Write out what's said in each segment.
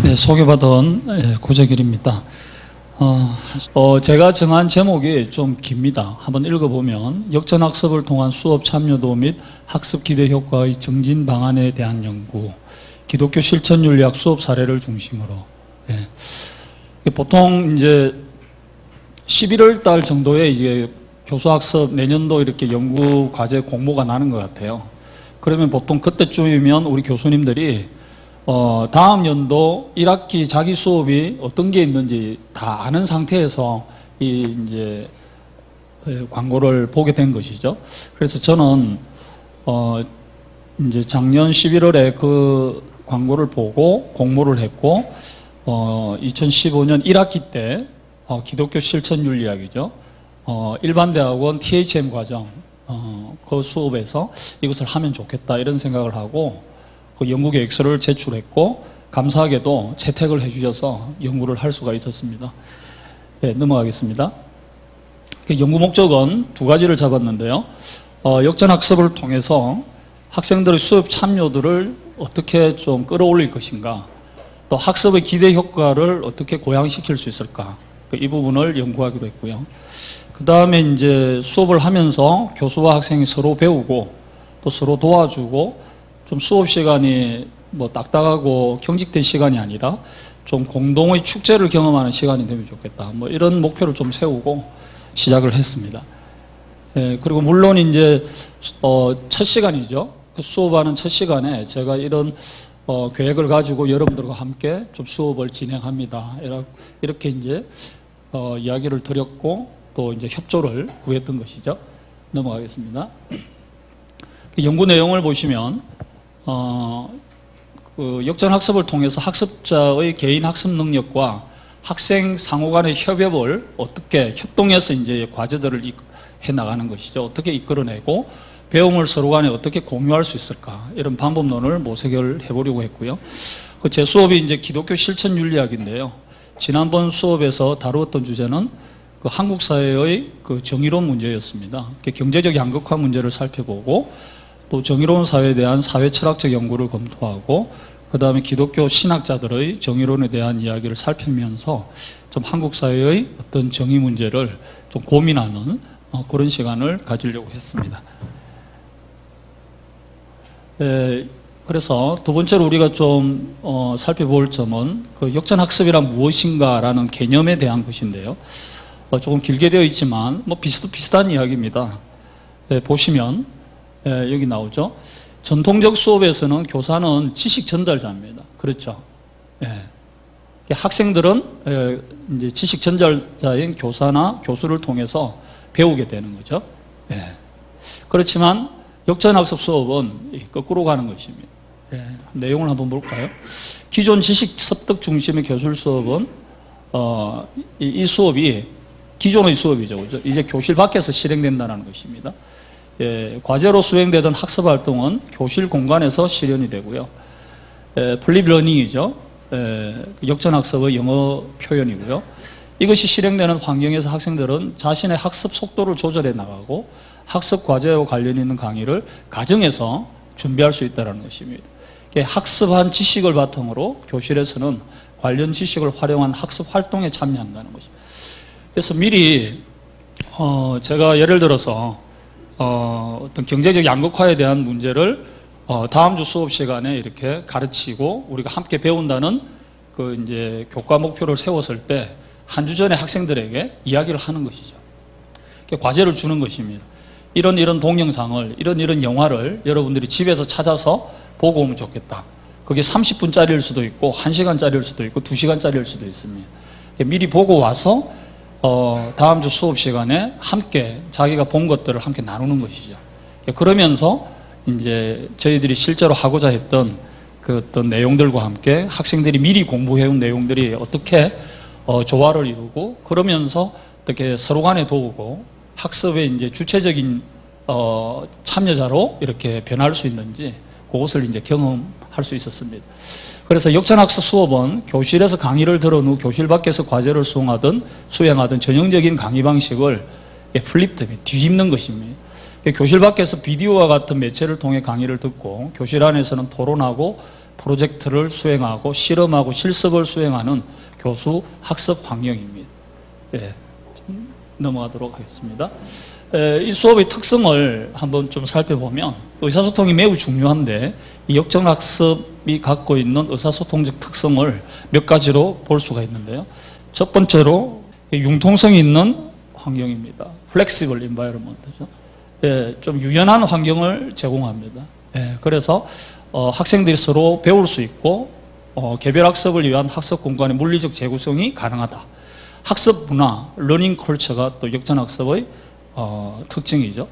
네, 소개받은 고재길입니다. 제가 정한 제목이 좀 깁니다. 한번 읽어보면 역전학습을 통한 수업 참여도 및 학습 기대 효과의 정진 방안에 대한 연구, 기독교 실천윤리학 수업 사례를 중심으로. 보통 이제 11월 달 정도에 이제 교수학습 내년도 이렇게 연구 과제 공모가 나는 것 같아요. 그러면 보통 그때쯤이면 우리 교수님들이 다음 연도 1학기 자기 수업이 어떤 게 있는지 다 아는 상태에서 이제 광고를 보게 된 것이죠. 그래서 저는 이제 작년 11월에 그 광고를 보고 공모를 했고 2015년 1학기 때 기독교 실천윤리학이죠. 일반대학원 THM 과정 그 수업에서 이것을 하면 좋겠다 이런 생각을 하고 그 연구 계획서를 제출했고 감사하게도 채택을 해주셔서 연구를 할 수가 있었습니다. 네, 넘어가겠습니다. 연구 목적은 두 가지를 잡았는데요. 역전학습을 통해서 학생들의 수업 참여도를 어떻게 좀 끌어올릴 것인가, 또 학습의 기대 효과를 어떻게 고양시킬 수 있을까, 이 부분을 연구하기로 했고요. 그 다음에 이제 수업을 하면서 교수와 학생이 서로 배우고 또 서로 도와주고 좀 수업 시간이 뭐 딱딱하고 경직된 시간이 아니라 좀 공동의 축제를 경험하는 시간이 되면 좋겠다. 뭐 이런 목표를 좀 세우고 시작을 했습니다. 그리고 물론 이제 첫 시간이죠. 수업하는 첫 시간에 제가 이런 계획을 가지고 여러분들과 함께 좀 수업을 진행합니다. 이렇게 이제 이야기를 드렸고 또 이제 협조를 구했던 것이죠. 넘어가겠습니다. 연구 내용을 보시면 그 역전학습을 통해서 학습자의 개인 학습 능력과 학생 상호 간의 협업을 어떻게 협동해서 이제 과제들을 해 나가는 것이죠. 어떻게 이끌어내고 배움을 서로 간에 어떻게 공유할 수 있을까, 이런 방법론을 모색을 해보려고 했고요. 제 수업이 이제 기독교 실천윤리학인데요. 지난번 수업에서 다루었던 주제는 그 한국 사회의 그 정의로운 문제였습니다. 경제적 양극화 문제를 살펴보고 또 정의로운 사회에 대한 사회 철학적 연구를 검토하고 그 다음에 기독교 신학자들의 정의론에 대한 이야기를 살피면서 좀 한국 사회의 어떤 정의 문제를 좀 고민하는 그런 시간을 가지려고 했습니다. 그래서 두 번째로 우리가 좀 살펴볼 점은 그 역전학습이란 무엇인가라는 개념에 대한 것인데요. 조금 길게 되어 있지만 뭐 비슷한 이야기입니다. 보시면 여기 나오죠. 전통적 수업에서는 교사는 지식 전달자입니다. 그렇죠? 학생들은 이제 지식 전달자인 교사나 교수를 통해서 배우게 되는 거죠. 그렇지만 역전학습 수업은 거꾸로 가는 것입니다. 내용을 한번 볼까요? 기존 지식 습득 중심의 교술 수업은 이 수업이 기존의 수업이죠. 그렇죠? 이제 교실 밖에서 실행된다는 것입니다. 과제로 수행되던 학습 활동은 교실 공간에서 실현이 되고요. 플립 러닝이죠. 역전학습의 영어 표현이고요. 이것이 실행되는 환경에서 학생들은 자신의 학습 속도를 조절해 나가고 학습 과제와 관련 있는 강의를 가정에서 준비할 수 있다는 것입니다. 학습한 지식을 바탕으로 교실에서는 관련 지식을 활용한 학습 활동에 참여한다는 것입니다. 그래서 미리 제가 예를 들어서 어떤 경제적 양극화에 대한 문제를 다음 주 수업 시간에 이렇게 가르치고 우리가 함께 배운다는 그 이제 교과 목표를 세웠을 때 한 주 전에 학생들에게 이야기를 하는 것이죠. 과제를 주는 것입니다. 이런 동영상을, 이런 영화를 여러분들이 집에서 찾아서 보고 오면 좋겠다. 그게 30분짜리일 수도 있고 1시간짜리일 수도 있고 2시간짜리일 수도 있습니다. 미리 보고 와서 다음 주 수업 시간에 함께 자기가 본 것들을 함께 나누는 것이죠. 그러면서 이제 저희들이 실제로 하고자 했던 그 어떤 내용들과 함께 학생들이 미리 공부해온 내용들이 어떻게 조화를 이루고 그러면서 어떻게 서로 간에 도우고 학습의 이제 주체적인 참여자로 이렇게 변할 수 있는지 그것을 이제 경험할 수 있었습니다. 그래서 역전학습 수업은 교실에서 강의를 들은 후 교실 밖에서 과제를 수행하던 전형적인 강의 방식을 뒤집는 것입니다. 교실 밖에서 비디오와 같은 매체를 통해 강의를 듣고 교실 안에서는 토론하고 프로젝트를 수행하고 실험하고 실습을 수행하는 교수 학습 환경입니다. 예, 좀 넘어가도록 하겠습니다. 이 수업의 특성을 한번 좀 살펴보면 의사소통이 매우 중요한데 이 역전학습이 갖고 있는 의사소통적 특성을 몇 가지로 볼 수가 있는데요. 첫 번째로 융통성이 있는 환경입니다. Flexible environment죠. 예, 좀 유연한 환경을 제공합니다. 예, 그래서 학생들이 서로 배울 수 있고 개별 학습을 위한 학습 공간의 물리적 재구성이 가능하다. 학습 문화, 러닝 컬처가 또 역전학습의 특징이죠.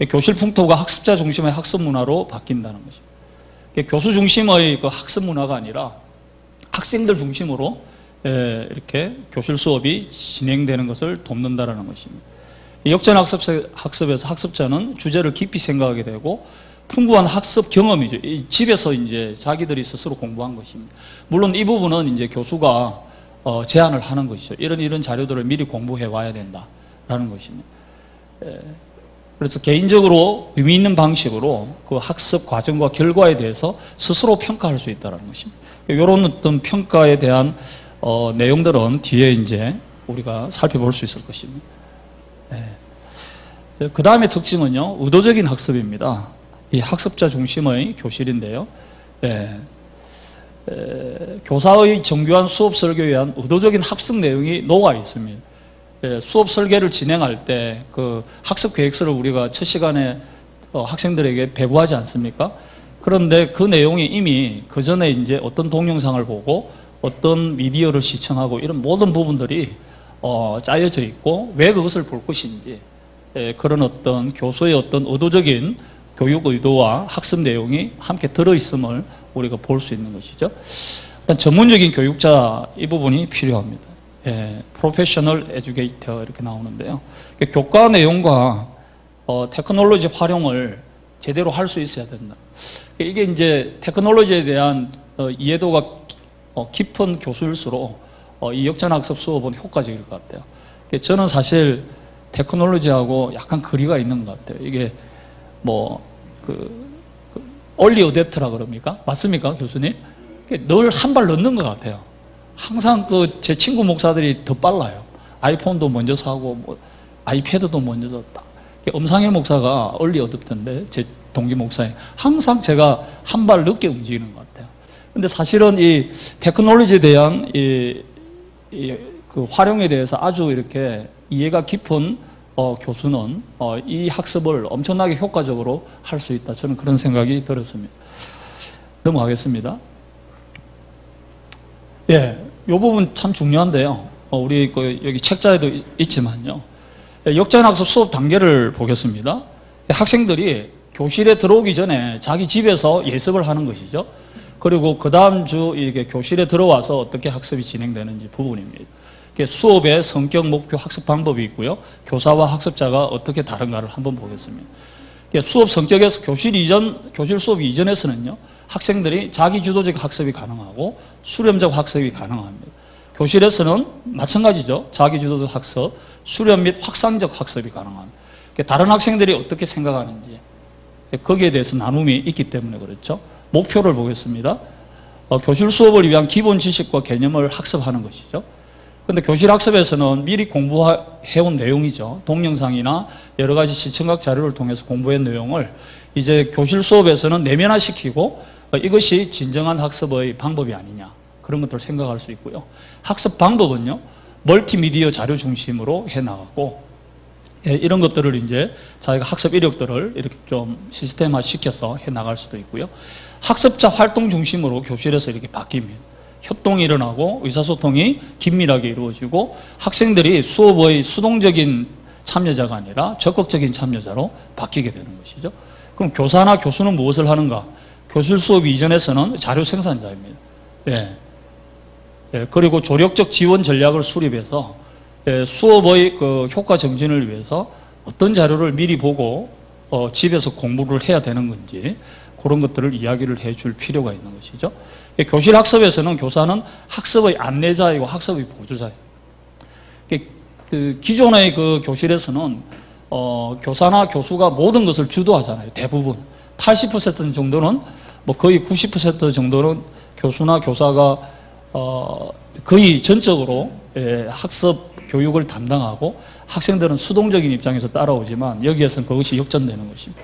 교실 풍토가 학습자 중심의 학습 문화로 바뀐다는 거죠. 교수 중심의 그 학습 문화가 아니라 학생들 중심으로 이렇게 교실 수업이 진행되는 것을 돕는다는 것입니다. 역전학습에서 학습자는 주제를 깊이 생각하게 되고 풍부한 학습 경험이죠. 집에서 이제 자기들이 스스로 공부한 것입니다. 물론 이 부분은 이제 교수가 제안을 하는 것이죠. 이런 자료들을 미리 공부해 와야 된다라는 것입니다. 그래서 개인적으로 의미 있는 방식으로 그 학습 과정과 결과에 대해서 스스로 평가할 수 있다는 것입니다. 이런 어떤 평가에 대한 내용들은 뒤에 이제 우리가 살펴볼 수 있을 것입니다. 그 다음에 특징은요, 의도적인 학습입니다. 이 학습자 중심의 교실인데요. 교사의 정교한 수업 설계에 의한 의도적인 합성 내용이 녹아 있습니다. 수업 설계를 진행할 때 그 학습 계획서를 우리가 첫 시간에 학생들에게 배부하지 않습니까? 그런데 그 내용이 이미 그 전에 이제 어떤 동영상을 보고 어떤 미디어를 시청하고 이런 모든 부분들이 짜여져 있고 왜 그것을 볼 것인지 그런 어떤 교수의 어떤 의도적인 교육 의도와 학습 내용이 함께 들어있음을 우리가 볼 수 있는 것이죠. 일단 전문적인 교육자 이 부분이 필요합니다. 프로페셔널 에듀케이터 이렇게 나오는데요. 교과 내용과 테크놀로지 활용을 제대로 할 수 있어야 된다. 이게 이제 테크놀로지에 대한 이해도가 깊은 교수일수록 이 역전학습 수업은 효과적일 것 같아요. 저는 사실 테크놀로지하고 약간 거리가 있는 것 같아요. 이게 얼리 어댑터라 그럽니까? 맞습니까, 교수님? 늘 한 발 넣는 것 같아요. 항상 제 친구 목사들이 더 빨라요. 아이폰도 먼저 사고, 아이패드도 먼저 샀다. 엄상현 목사가 얼리 어댑터인데, 제 동기 목사님. 항상 제가 한 발 늦게 움직이는 것 같아요. 근데 사실은 이 테크놀로지에 대한 그 활용에 대해서 아주 이렇게 이해가 깊은 교수는 이 학습을 엄청나게 효과적으로 할 수 있다. 저는 그런 생각이 들었습니다. 넘어가겠습니다. 이 부분 참 중요한데요. 우리 여기 책자에도 있지만요. 역전학습 수업 단계를 보겠습니다. 학생들이 교실에 들어오기 전에 자기 집에서 예습을 하는 것이죠. 그리고 그 다음 주 이게 교실에 들어와서 어떻게 학습이 진행되는지 부분입니다. 수업의 성격, 목표, 학습 방법이 있고요. 교사와 학습자가 어떻게 다른가를 한번 보겠습니다. 수업 성격에서 교실 수업 이전에서는요, 학생들이 자기주도적 학습이 가능하고 수렴적 학습이 가능합니다. 교실에서는 마찬가지죠. 자기주도적 학습, 수렴 및 확산적 학습이 가능합니다. 다른 학생들이 어떻게 생각하는지 거기에 대해서 나눔이 있기 때문에 그렇죠. 목표를 보겠습니다. 교실 수업을 위한 기본 지식과 개념을 학습하는 것이죠. 그런데 교실 학습에서는 미리 공부해온 내용이죠. 동영상이나 여러 가지 시청각 자료를 통해서 공부한 내용을 이제 교실 수업에서는 내면화시키고 이것이 진정한 학습의 방법이 아니냐. 그런 것들을 생각할 수 있고요. 학습 방법은요, 멀티미디어 자료 중심으로 해나가고, 이런 것들을 이제 자기가 학습 이력들을 이렇게 좀 시스템화 시켜서 해나갈 수도 있고요. 학습자 활동 중심으로 교실에서 이렇게 바뀝니다. 협동이 일어나고 의사소통이 긴밀하게 이루어지고 학생들이 수업의 수동적인 참여자가 아니라 적극적인 참여자로 바뀌게 되는 것이죠. 그럼 교사나 교수는 무엇을 하는가? 교실 수업 이전에서는 자료 생산자입니다. 그리고 조력적 지원 전략을 수립해서 수업의 그 효과 정진을 위해서 어떤 자료를 미리 보고 집에서 공부를 해야 되는 건지 그런 것들을 이야기를 해줄 필요가 있는 것이죠. 교실 학습에서는 교사는 학습의 안내자이고 학습의 보조자예요. 기존의 그 교실에서는 교사나 교수가 모든 것을 주도하잖아요. 대부분 80% 정도는 뭐 거의 90% 정도는 교수나 교사가 거의 전적으로 학습 교육을 담당하고 학생들은 수동적인 입장에서 따라오지만 여기에서는 그것이 역전되는 것입니다.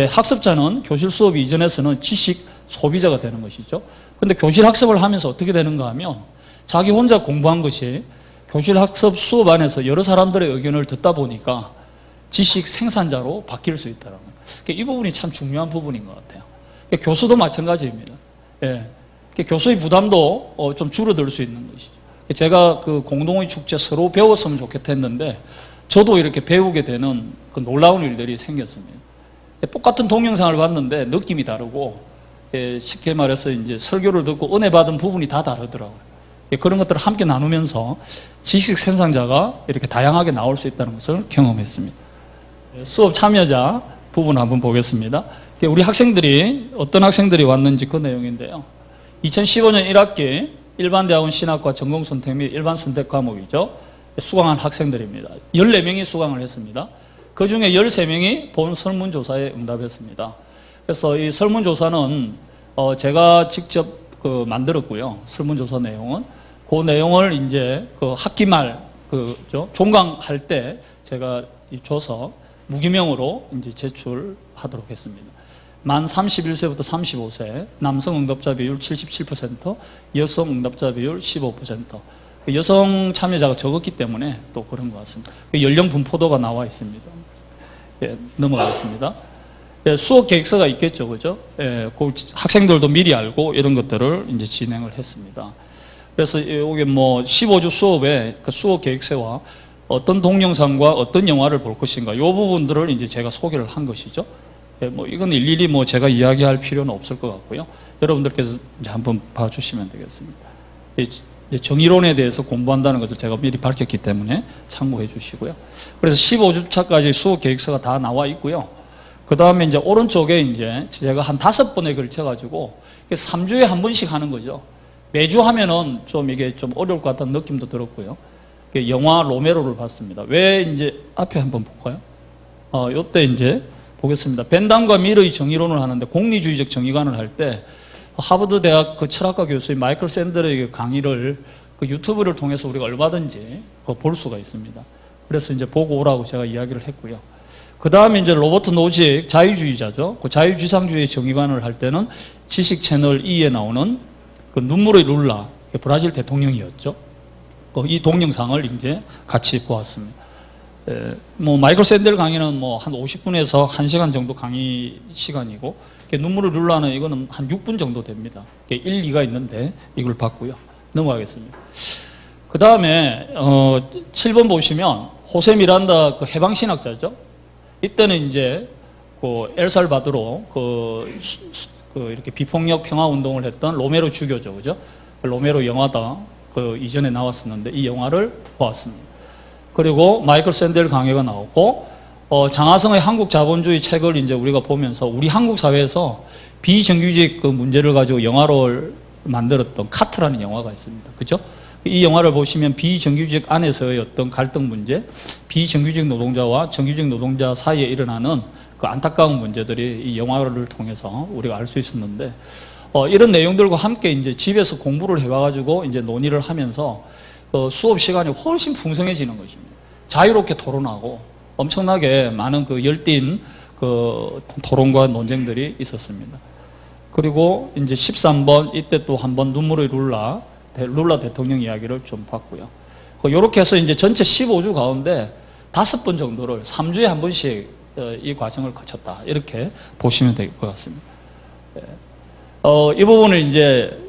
학습자는 교실 수업 이전에서는 지식 소비자가 되는 것이죠. 근데 교실 학습을 하면서 어떻게 되는가 하면 자기 혼자 공부한 것이 교실 학습 수업 안에서 여러 사람들의 의견을 듣다 보니까 지식 생산자로 바뀔 수 있다는 거예요. 이 부분이 참 중요한 부분인 것 같아요. 교수도 마찬가지입니다. 교수의 부담도 좀 줄어들 수 있는 것이죠. 제가 그 공동의 축제 서로 배웠으면 좋겠다 했는데 저도 이렇게 배우게 되는 그 놀라운 일들이 생겼습니다. 똑같은 동영상을 봤는데 느낌이 다르고 쉽게 말해서 이제 설교를 듣고 은혜 받은 부분이 다 다르더라고요. 그런 것들을 함께 나누면서 지식 생산자가 이렇게 다양하게 나올 수 있다는 것을 경험했습니다. 수업 참여자 부분 한번 보겠습니다. 우리 학생들이 어떤 학생들이 왔는지 그 내용인데요. 2015년 1학기 일반대학원 신학과 전공선택 및 일반 선택 과목이죠. 수강한 학생들입니다. 14명이 수강을 했습니다. 그 중에 13명이 본 설문조사에 응답했습니다. 그래서 이 설문조사는 제가 직접 만들었고요. 설문조사 내용은 그 내용을 이제 그 학기 말 종강할 때 제가 줘서 무기명으로 이제 제출하도록 했습니다. 만 31세부터 35세, 남성 응답자 비율 77%, 여성 응답자 비율 15%. 여성 참여자가 적었기 때문에 또 그런 것 같습니다. 연령 분포도가 나와 있습니다. 넘어가겠습니다. 수업 계획서가 있겠죠, 그죠? 그 학생들도 미리 알고 이런 것들을 이제 진행을 했습니다. 그래서 여기 뭐 15주 수업에 그 수업 계획서와 어떤 동영상과 어떤 영화를 볼 것인가, 이 부분들을 이제 제가 소개를 한 것이죠. 뭐 이건 일일이 뭐 제가 이야기할 필요는 없을 것 같고요. 여러분들께서 이제 한번 봐주시면 되겠습니다. 정의론에 대해서 공부한다는 것을 제가 미리 밝혔기 때문에 참고해 주시고요. 그래서 15주차까지 수업 계획서가 다 나와 있고요. 그 다음에 이제 오른쪽에 이제 제가 한 5번에 걸쳐가지고 3주에 한 번씩 하는 거죠. 매주 하면은 좀 이게 좀 어려울 것 같다는 느낌도 들었고요. 영화 로메로를 봤습니다. 왜 이제 앞에 한번 볼까요? 요때 이제 보겠습니다. 벤담과 밀의 정의론을 하는데 공리주의적 정의관을 할 때 하버드 대학 그 철학과 교수인 마이클 샌들의 강의를 그 유튜브를 통해서 우리가 얼마든지 볼 수가 있습니다. 그래서 이제 보고 오라고 제가 이야기를 했고요. 그 다음에 이제 로버트 노직 자유주의자죠. 그 자유지상주의 정의관을 할 때는 지식 채널 2에 나오는 그 눈물의 룰라, 브라질 대통령이었죠. 이 동영상을 이제 같이 보았습니다. 뭐 마이클 샌델 강의는 뭐 한 50분에서 1시간 정도 강의 시간이고, 눈물의 룰라는 이거는 한 6분 정도 됩니다. 1, 2가 있는데 이걸 봤고요. 넘어가겠습니다. 그 다음에 7번 보시면 호세 미란다 그 해방신학자죠. 이때는 이제 그 엘살바도로 이렇게 비폭력 평화 운동을 했던 로메로 주교죠, 그죠? 로메로 영화다 그 이전에 나왔었는데 이 영화를 보았습니다. 그리고 마이클 샌델 강의가 나오고 장하성의 한국 자본주의 책을 이제 우리가 보면서 우리 한국 사회에서 비정규직 그 문제를 가지고 영화를 만들었던 카트라는 영화가 있습니다. 그죠? 이 영화를 보시면 비정규직 안에서의 어떤 갈등 문제, 비정규직 노동자와 정규직 노동자 사이에 일어나는 그 안타까운 문제들이 이 영화를 통해서 우리가 알 수 있었는데, 이런 내용들과 함께 이제 집에서 공부를 해와가지고 이제 논의를 하면서 수업 시간이 훨씬 풍성해지는 것입니다. 자유롭게 토론하고 엄청나게 많은 그 열띤 그 토론과 논쟁들이 있었습니다. 그리고 이제 13번 이때 또 한번 눈물의 룰라 대통령 이야기를 좀 봤고요. 이렇게 해서 이제 전체 15주 가운데 5번 정도를 3주에 한 번씩 이 과정을 거쳤다. 이렇게 보시면 될 것 같습니다. 이 부분을 이제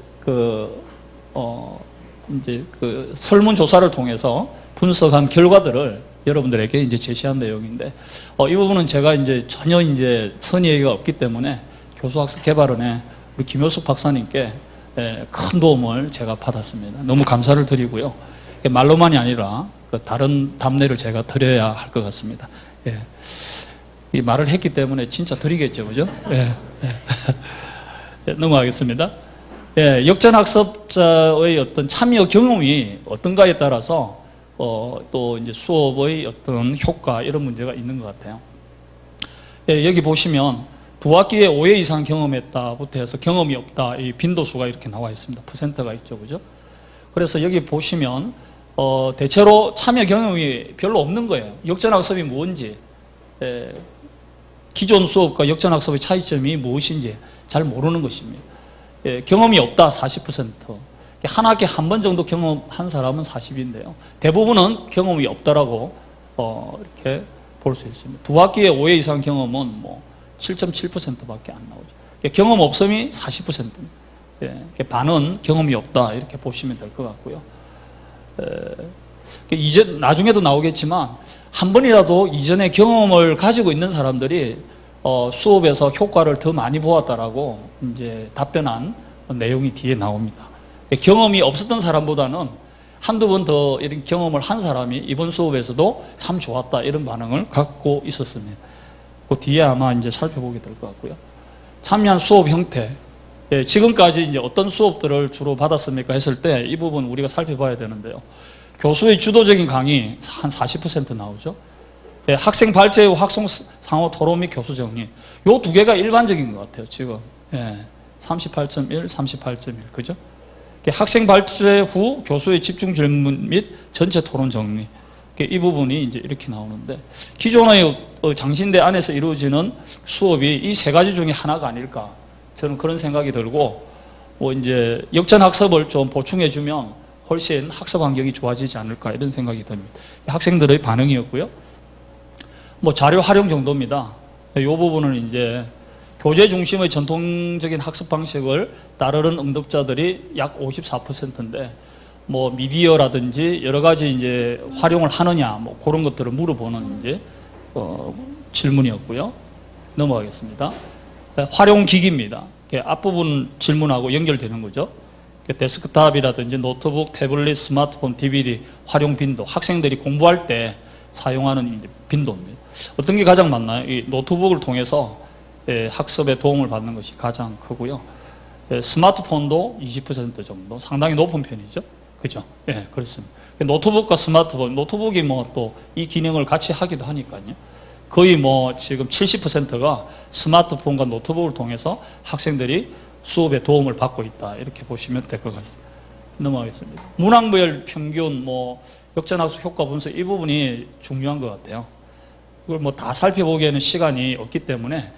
이제 그 설문조사를 통해서 분석한 결과들을 여러분들에게 이제 제시한 내용인데, 이 부분은 제가 이제 전혀 이제 선의가 없기 때문에 교수학습 개발원의 우리 김효숙 박사님께 큰 도움을 제가 받았습니다. 너무 감사를 드리고요. 말로만이 아니라 다른 답례를 제가 드려야 할 것 같습니다. 이 말을 했기 때문에 진짜 드리겠죠, 그죠? 넘어가겠습니다. 역전학습자의 어떤 참여 경험이 어떤가에 따라서 또 이제 수업의 어떤 효과 이런 문제가 있는 것 같아요. 여기 보시면 두 학기에 5회 이상 경험했다부터 해서 경험이 없다. 이 빈도수가 이렇게 나와 있습니다. 퍼센트가 있죠. 그죠? 그래서 여기 보시면, 대체로 참여 경험이 별로 없는 거예요. 역전학습이 뭔지, 기존 수업과 역전학습의 차이점이 무엇인지 잘 모르는 것입니다. 경험이 없다. 40%. 한 학기 한 번 정도 경험한 사람은 40인데요. 대부분은 경험이 없다라고, 이렇게 볼 수 있습니다. 두 학기에 5회 이상 경험은 뭐, 7.7%밖에 안 나오죠. 경험 없음이 40%입니다. 반은 경험이 없다 이렇게 보시면 될 것 같고요. 이제 나중에도 나오겠지만 한 번이라도 이전에 경험을 가지고 있는 사람들이 수업에서 효과를 더 많이 보았다라고 이제 답변한 내용이 뒤에 나옵니다. 경험이 없었던 사람보다는 한두 번 더 이런 경험을 한 사람이 이번 수업에서도 참 좋았다 이런 반응을 갖고 있었습니다. 그 뒤에 아마 이제 살펴보게 될 것 같고요. 참여한 수업 형태. 지금까지 이제 어떤 수업들을 주로 받았습니까? 했을 때 이 부분 우리가 살펴봐야 되는데요. 교수의 주도적인 강의 한 40% 나오죠. 학생 발제후 학생 상호 토론 및 교수 정리. 요 두 개가 일반적인 것 같아요, 지금. 38.1, 38.1. 그죠? 학생 발제 후 교수의 집중 질문 및 전체 토론 정리. 이 부분이 이제 이렇게 나오는데, 기존의 장신대 안에서 이루어지는 수업이 이 세 가지 중에 하나가 아닐까. 저는 그런 생각이 들고, 뭐 이제 역전학습을 좀 보충해주면 훨씬 학습 환경이 좋아지지 않을까 이런 생각이 듭니다. 학생들의 반응이었고요. 뭐 자료 활용 정도입니다. 이 부분은 이제 교재 중심의 전통적인 학습 방식을 따르는 응답자들이 약 54%인데, 뭐 미디어라든지 여러 가지 이제 활용을 하느냐 뭐 그런 것들을 물어보는 이제 질문이었고요. 넘어가겠습니다. 활용 기기입니다. 앞부분 질문하고 연결되는 거죠. 데스크탑이라든지 노트북, 태블릿, 스마트폰, DVD 활용 빈도, 학생들이 공부할 때 사용하는 이제 빈도입니다. 어떤 게 가장 많나요? 이 노트북을 통해서 학습에 도움을 받는 것이 가장 크고요. 스마트폰도 20% 정도, 상당히 높은 편이죠. 그죠? 예, 그렇습니다. 노트북과 스마트폰, 노트북이 뭐 또 이 기능을 같이 하기도 하니까요. 거의 뭐 지금 70%가 스마트폰과 노트북을 통해서 학생들이 수업에 도움을 받고 있다. 이렇게 보시면 될 것 같습니다. 넘어가겠습니다. 문항별 평균, 뭐 역전학습 효과 분석 이 부분이 중요한 것 같아요. 이걸 뭐 다 살펴보기에는 시간이 없기 때문에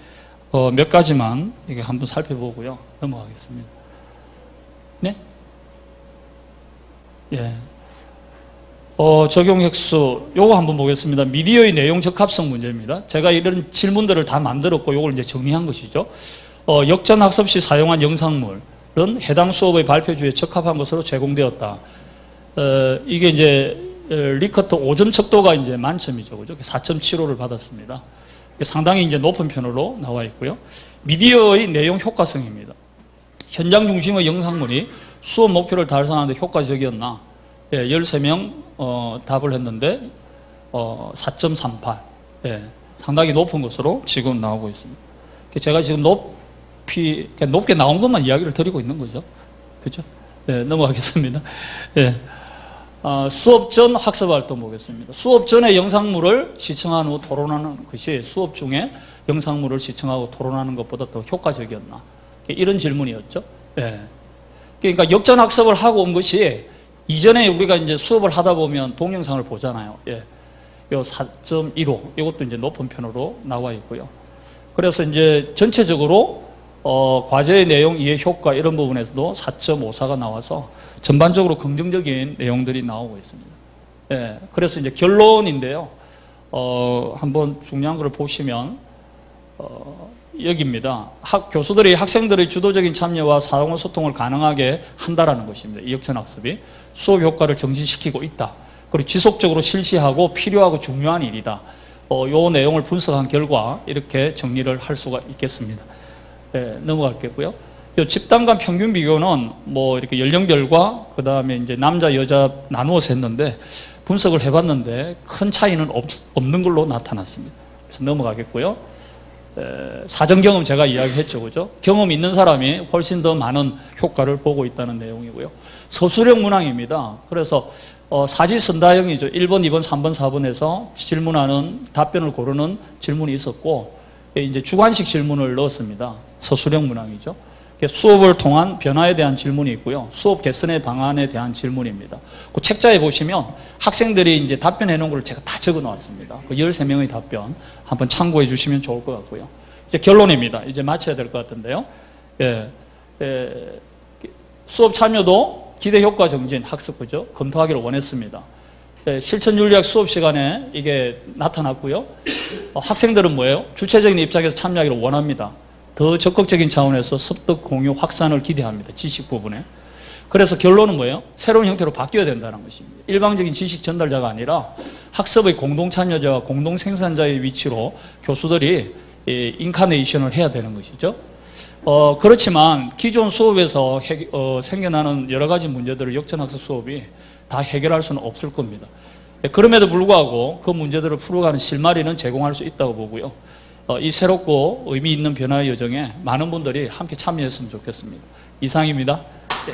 몇 가지만 이게 한번 살펴보고요. 넘어가겠습니다. 네? 예. 적용 획수, 요거 한번 보겠습니다. 미디어의 내용 적합성 문제입니다. 제가 이런 질문들을 다 만들었고, 요걸 이제 정리한 것이죠. 역전학습 시 사용한 영상물은 해당 수업의 발표주에 적합한 것으로 제공되었다. 이게 이제, 리커트 5점 척도가 이제 만점이죠. 그죠? 4.75를 받았습니다. 상당히 이제 높은 편으로 나와 있고요. 미디어의 내용 효과성입니다. 현장 중심의 영상물이 수업 목표를 달성하는 데 효과적이었나? 13명 답을 했는데 4.38. 상당히 높은 것으로 지금 나오고 있습니다. 제가 지금 높게 나온 것만 이야기를 드리고 있는 거죠. 그렇죠? 넘어가겠습니다. 수업 전 학습 활동 보겠습니다. 수업 전에 영상물을 시청한 후 토론하는 것이 수업 중에 영상물을 시청하고 토론하는 것보다 더 효과적이었나? 이런 질문이었죠. 그러니까 역전학습을 하고 온 것이 이전에 우리가 이제 수업을 하다 보면 동영상을 보잖아요. 요 4.15 이것도 이제 높은 편으로 나와 있고요. 그래서 이제 전체적으로 과제의 내용, 이해 효과 이런 부분에서도 4.54가 나와서 전반적으로 긍정적인 내용들이 나오고 있습니다. 그래서 이제 결론인데요. 한번 중요한 걸 보시면 여기입니다. 교수들이 학생들의 주도적인 참여와 사용과 소통을 가능하게 한다라는 것입니다. 이 역전학습이 수업 효과를 정진시키고 있다. 그리고 지속적으로 실시하고 필요하고 중요한 일이다. 이 내용을 분석한 결과 이렇게 정리를 할 수가 있겠습니다. 넘어갈게고요. 이 집단 간 평균 비교는 뭐 이렇게 연령별과 그 다음에 이제 남자 여자 나누어서 했는데 분석을 해봤는데 큰 차이는 없는 걸로 나타났습니다. 그래서 넘어가겠고요. 사전 경험 제가 이야기했죠, 그죠? 경험 있는 사람이 훨씬 더 많은 효과를 보고 있다는 내용이고요. 서술형 문항입니다. 그래서 사지선다형이죠. 1번, 2번, 3번, 4번에서 질문하는 답변을 고르는 질문이 있었고 이제 주관식 질문을 넣었습니다. 서술형 문항이죠. 수업을 통한 변화에 대한 질문이 있고요. 수업 개선의 방안에 대한 질문입니다. 그 책자에 보시면 학생들이 이제 답변해 놓은 걸 제가 다 적어 놓았습니다. 그 13명의 답변 한번 참고해 주시면 좋을 것 같고요. 이제 결론입니다. 이제 마쳐야 될 것 같은데요. 수업 참여도 기대 효과 정진 학습 그죠? 검토하기를 원했습니다. 실천 윤리학 수업 시간에 이게 나타났고요. 학생들은 뭐예요? 주체적인 입장에서 참여하기를 원합니다. 더 적극적인 차원에서 습득 공유 확산을 기대합니다. 지식 부분에. 그래서 결론은 뭐예요? 새로운 형태로 바뀌어야 된다는 것입니다. 일방적인 지식 전달자가 아니라 학습의 공동 참여자와 공동 생산자의 위치로 교수들이 인카네이션을 해야 되는 것이죠. 그렇지만 기존 수업에서 생겨나는 여러 가지 문제들을 역전학습 수업이 다 해결할 수는 없을 겁니다. 그럼에도 불구하고 그 문제들을 풀어가는 실마리는 제공할 수 있다고 보고요. 이 새롭고 의미 있는 변화의 여정에 많은 분들이 함께 참여했으면 좋겠습니다. 이상입니다. 네.